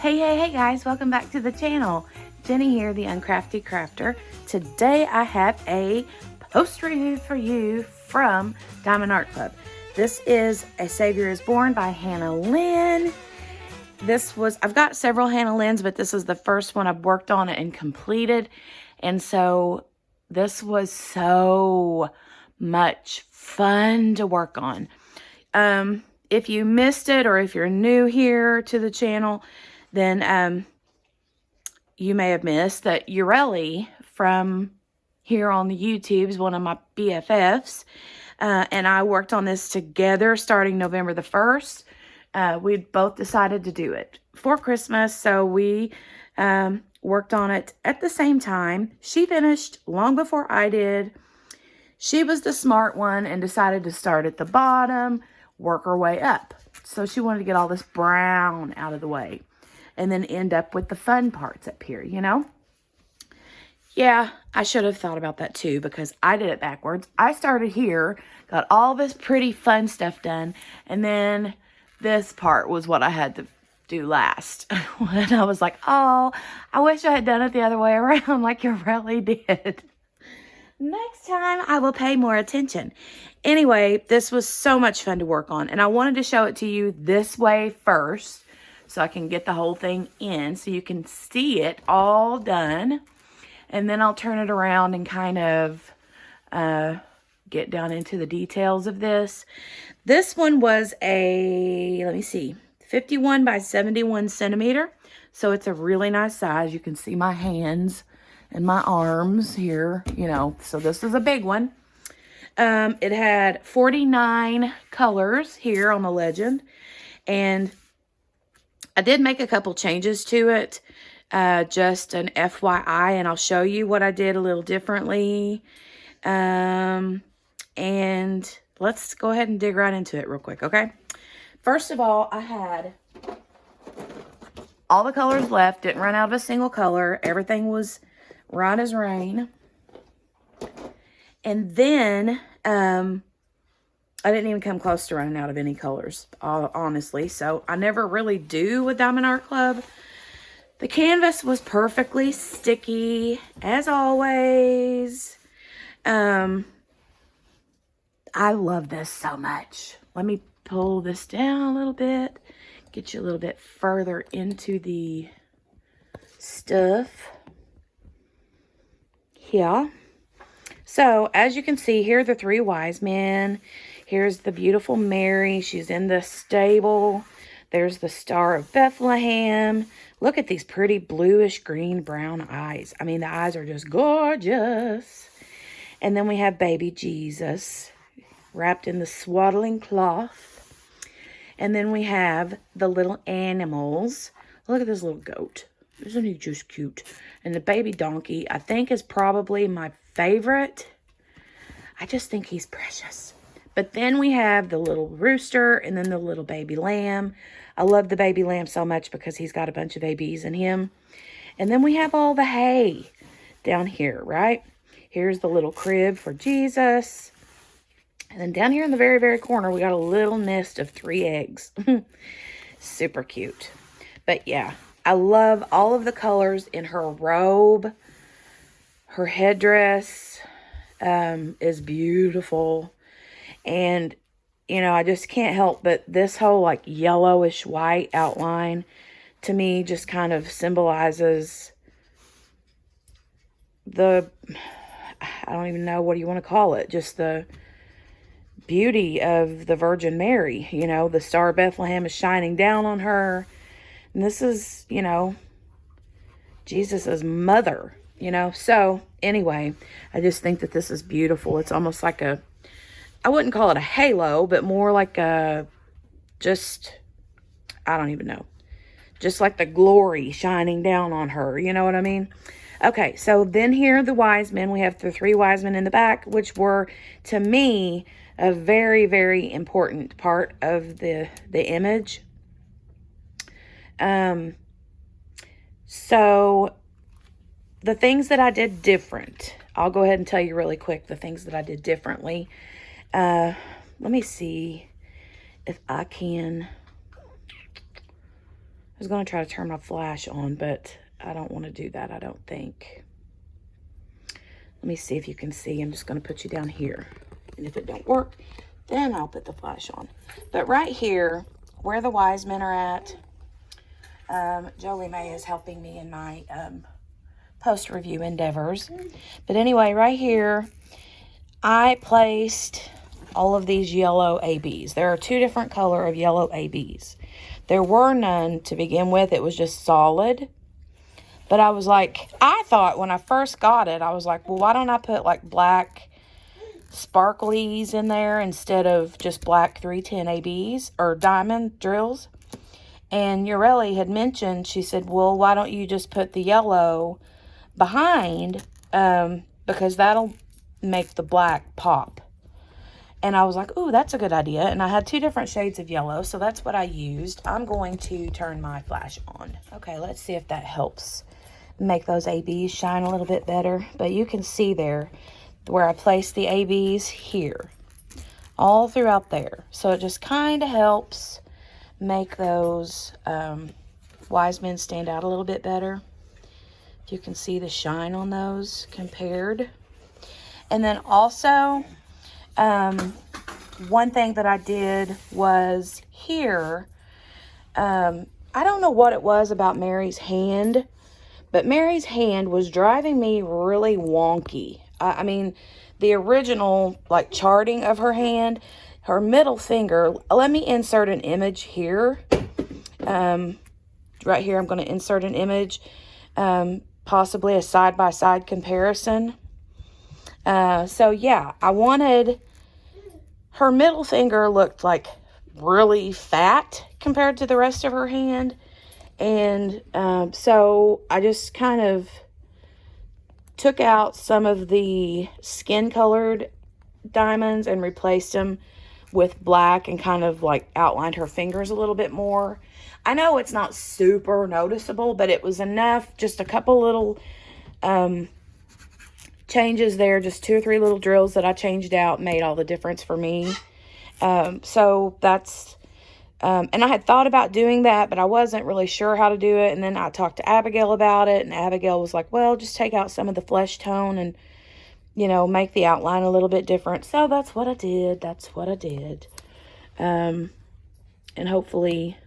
Hey guys, welcome back to the channel. Jenny here, the Uncrafty Crafter. Today I have a post review for you from Diamond Art Club. This is A Savior is Born by Hannah Lynn. I've got several Hannah Lynn's, but this is the first one I've worked on and completed. And so this was so much fun to work on. If you missed it, or if you're new here to the channel, then you may have missed that Ureli from here on the YouTube is one of my BFFs. And I worked on this together starting November the 1st. We both decided to do it for Christmas, so we worked on it at the same time. She finished long before I did. She was the smart one and decided to start at the bottom, work her way up. So she wanted to get all this brown out of the way and then end up with the fun parts up here, you know? Yeah, I should have thought about that too, because I did it backwards. I started here, got all this pretty fun stuff done, and then this part was what I had to do last. And I was like, oh, I wish I had done it the other way around like you really did. Next time, I will pay more attention. Anyway, this was so much fun to work on, and I wanted to show it to you this way first so I can get the whole thing in so you can see it all done. And then I'll turn it around and kind of get down into the details of this. This one was a, let me see, 51 by 71 centimeter. So it's a really nice size. You can see my hands and my arms here, you know, so this is a big one. It had 49 colors here on the legend, and I did make a couple changes to it, just an FYI, and I'll show you what I did a little differently. And let's go ahead and dig right into it real quick, okay? First of all, I had all the colors left, didn't run out of a single color. Everything was right as rain. And then I didn't even come close to running out of any colors, honestly. So I never really do with Diamond Art Club. The canvas was perfectly sticky, as always. I love this so much. Let me pull this down a little bit, get you a little bit further into the stuff. Yeah. So, as you can see, here are the three wise men. Here's the beautiful Mary. She's in the stable. There's the Star of Bethlehem. Look at these pretty bluish green brown eyes. I mean, the eyes are just gorgeous. And then we have baby Jesus wrapped in the swaddling cloth. And then we have the little animals. Look at this little goat. Isn't he just cute? And the baby donkey, I think, is probably my favorite. I just think he's precious. But then we have the little rooster and then the little baby lamb. I love the baby lamb so much because he's got a bunch of babies in him. And then we have all the hay down here, right? Here's the little crib for Jesus. And then down here in the very, very corner, we got a little nest of 3 eggs. Super cute. But yeah, I love all of the colors in her robe. Her headdress is beautiful. And, you know, I just can't help but this whole like yellowish white outline to me just kind of symbolizes I don't even know, what do you want to call it? Just the beauty of the Virgin Mary. You know, the Star of Bethlehem is shining down on her. And this is, you know, Jesus's mother, you know. So anyway, I just think that this is beautiful. It's almost like I wouldn't call it a halo, but more like I don't even know. Just like the glory shining down on her. You know what I mean? Okay, so then here are the wise men. We have the 3 wise men in the back, which were, to me, a very, very important part of the image. So the things that I did different, I'll go ahead and tell you really quick the things that I did differently. Let me see if I can was going to try to turn my flash on, but I don't want to do that, I don't think. Let me see if you can see. I'm just going to put you down here. And if it don't work, then I'll put the flash on. But right here, where the wise men are at, Jolie Mae is helping me in my post-review endeavors. But anyway, right here, I placed all of these yellow ABs. There are 2 different color of yellow ABs. There were none to begin with. It was just solid. But I was like, I thought when I first got it, I was like, well, why don't I put like black sparklies in there instead of just black 310 ABs or diamond drills? And Ureli had mentioned, she said, well, why don't you just put the yellow behind, because that'll make the black pop. And I was like, ooh, that's a good idea. And I had 2 different shades of yellow, so that's what I used. I'm going to turn my flash on. Okay, let's see if that helps make those ABs shine a little bit better. But you can see there where I placed the ABs here, all throughout there. So it just kind of helps make those wise men stand out a little bit better. You can see the shine on those compared. And then also, one thing that I did was here, I don't know what it was about Mary's hand, but Mary's hand was driving me really wonky. I mean, the original, like, charting of her hand, her middle finger, let me insert an image here. Right here, I'm going to insert an image, possibly a side-by-side comparison. So, yeah, I wanted, her middle finger looked, like, really fat compared to the rest of her hand. And so I just kind of took out some of the skin-colored diamonds and replaced them with black and kind of like outlined her fingers a little bit more. I know it's not super noticeable, but it was enough. Just a couple little changes there, just 2 or 3 little drills that I changed out made all the difference for me. So that's... and I had thought about doing that, but I wasn't really sure how to do it. And then I talked to Abigail about it, and Abigail was like, well, just take out some of the flesh tone and, you know, make the outline a little bit different. So that's what I did. That's what I did. And hopefully,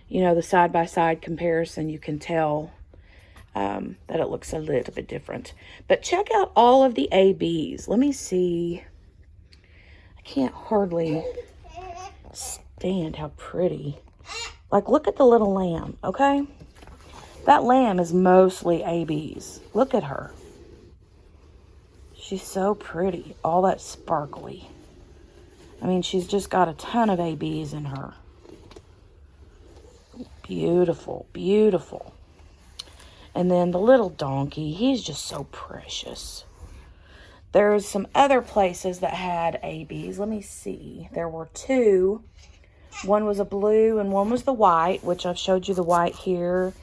you know, the side-by-side comparison, you can tell that it looks a little bit different. But check out all of the ABs. Let me see. I can't hardly... stand how pretty. Like, look at the little lamb, okay? That lamb is mostly ABs. Look at her. She's so pretty. All that sparkly. I mean, she's just got a ton of ABs in her. Beautiful, beautiful. And then the little donkey, he's just so precious. There's some other places that had ABs. Let me see. There were 2. One was a blue and one was the white, which I've showed you the white here.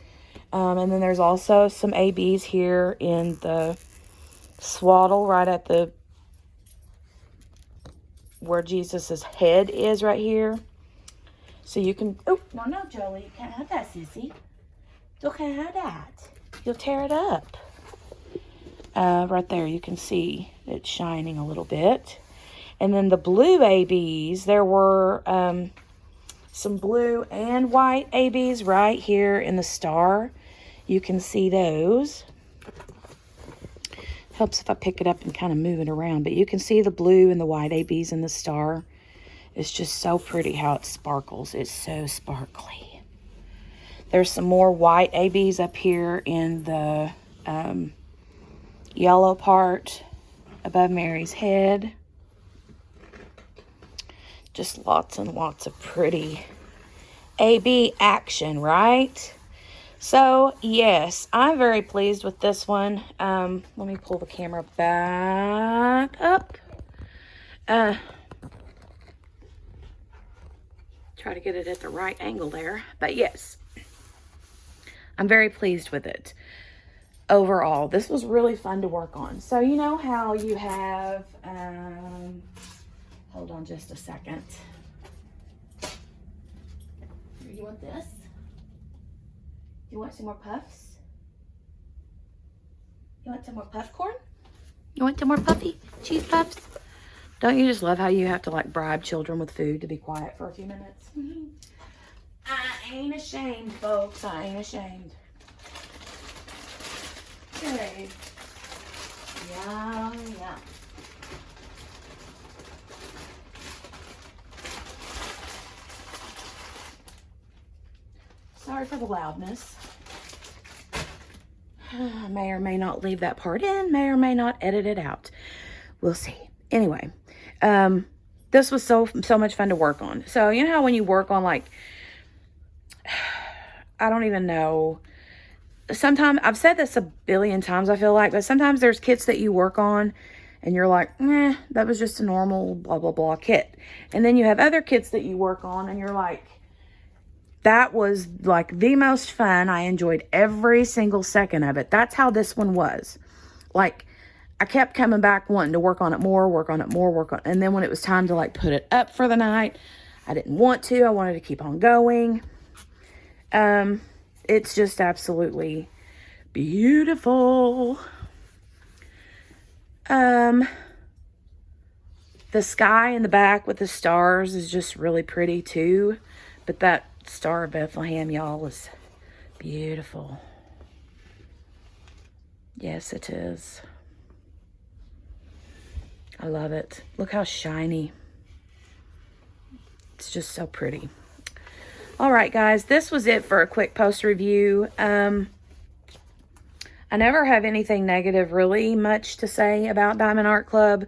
And then there's also some ABs here in the swaddle right at the, where Jesus's head is right here. So you can, oh, no, Jolie, you can't have that, sissy. You can't have that. You'll tear it up. Right there, you can see it's shining a little bit. And then the blue ABs, there were some blue and white ABs right here in the star. You can see those. Helps if I pick it up and kind of move it around. But you can see the blue and the white ABs in the star. It's just so pretty how it sparkles. It's so sparkly. There's some more white ABs up here in the yellow part above Mary's head. Just lots and lots of pretty AB action, right? So, yes, I'm very pleased with this one. Let me pull the camera back up. Try to get it at the right angle there. But, yes, I'm very pleased with it. Overall, this was really fun to work on. So, you know how you have... hold on just a second. You want this? You want some more puffs? You want some more puff corn? You want some more puffy cheese puffs? Don't you just love how you have to like bribe children with food to be quiet for a few minutes? I ain't ashamed, folks. I ain't ashamed. Okay. Yum, yum. Sorry for the loudness. I may or may not leave that part in, may or may not edit it out. We'll see. Anyway, this was so much fun to work on. So, you know how when you work on like, I don't even know, sometimes, I've said this a billion times, I feel like, but sometimes there's kits that you work on and you're like, that was just a normal blah, blah, blah kit. And then you have other kits that you work on and you're like, that was like the most fun. I enjoyed every single second of it. That's how this one was. Like, I kept coming back wanting to work on it more, and then when it was time to like put it up for the night, I didn't want to. I wanted to keep on going. It's just absolutely beautiful. The sky in the back with the stars is just really pretty too. But that Star of Bethlehem, y'all, is beautiful. Yes, it is. I love it. Look how shiny. It's just so pretty. All right, guys, this was it for a quick post review. I never have anything negative really much to say about Diamond Art Club.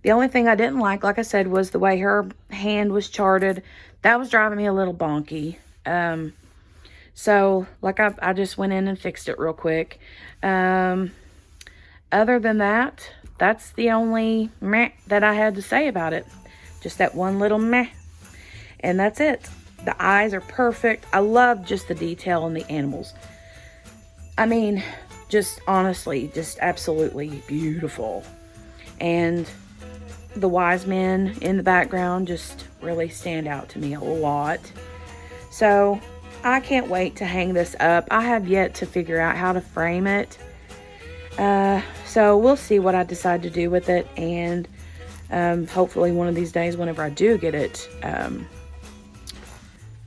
The only thing I didn't like I said, was the way her hand was charted. That was driving me a little bonky. So, like, I just went in and fixed it real quick. Other than that, that's the only meh that I had to say about it. Just that one little meh. And that's it. The eyes are perfect. I love just the detail on the animals. I mean, just honestly, just absolutely beautiful. And the wise men in the background just really stand out to me a lot. So I can't wait to hang this up. I have yet to figure out how to frame it. So we'll see what I decide to do with it. And hopefully one of these days, whenever I do get it,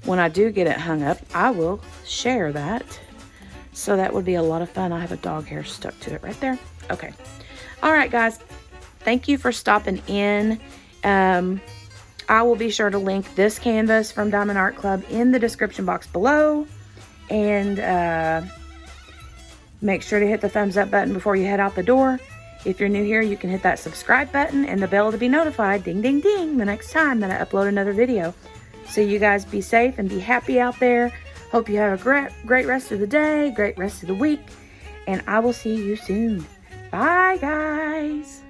hung up, I will share that. So that would be a lot of fun. I have a dog hair stuck to it right there. Okay. All right, guys. Thank you for stopping in. I will be sure to link this canvas from Diamond Art Club in the description box below. And make sure to hit the thumbs up button before you head out the door. If you're new here, you can hit that subscribe button and the bell to be notified, ding, ding, ding, the next time that I upload another video. So you guys be safe and be happy out there. Hope you have a great rest of the day, great rest of the week. And I will see you soon. Bye, guys.